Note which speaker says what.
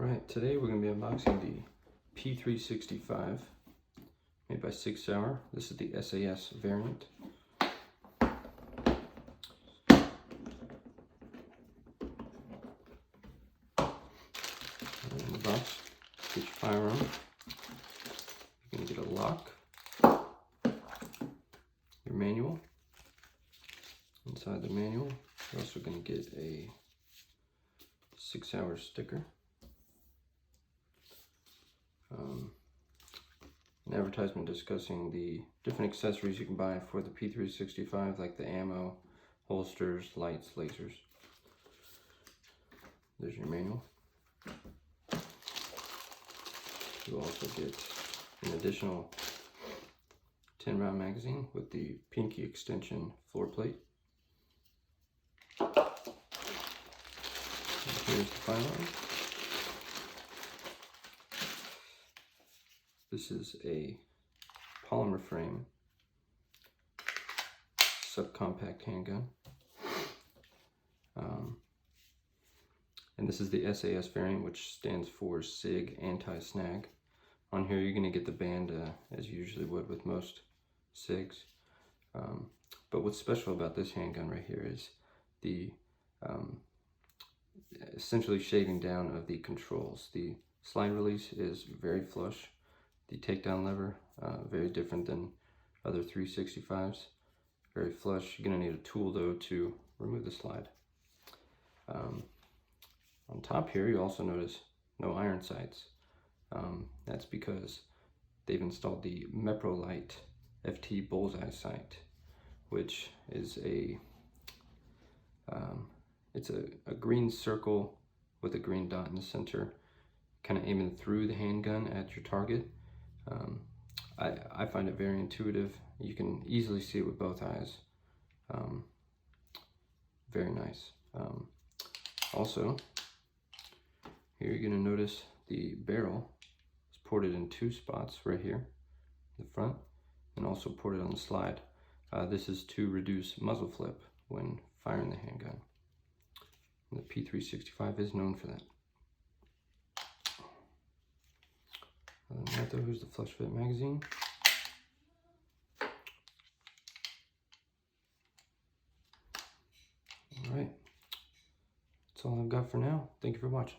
Speaker 1: Alright, today we're going to be unboxing the P365 made by Sig Sauer. This is the SAS variant. In the box, get your firearm. You're going to get a lock, your manual. Inside the manual, you're also going to get a Sig Sauer sticker. An advertisement discussing the different accessories you can buy for the P365, like the ammo, holsters, lights, lasers. There's your manual. You'll also get an additional 10-round magazine with the pinky extension floor plate. And here's the firearm. This is a polymer frame subcompact handgun. And this is the SAS variant, which stands for SIG Anti-Snag. On here you're going to get the band as you usually would with most SIGs. But what's special about this handgun right here is the essentially shaving down of the controls. The slide release is very flush. The takedown lever, very different than other 365s. Very flush. You're going to need a tool though to remove the slide. On top here, you also notice no iron sights. That's because they've installed the Meprolite FT bullseye sight, which is it's a green circle with a green dot in the center, kind of aiming through the handgun at your target. I find it very intuitive. You can easily see it with both eyes. Very nice. Also, here you're going to notice the barrel is ported in two spots right here in the front, and also ported on the slide. This is to reduce muzzle flip when firing the handgun. And the P365 is known for that. Other than that though, here's the flush fit magazine. Alright, that's all I've got for now. Thank you for watching.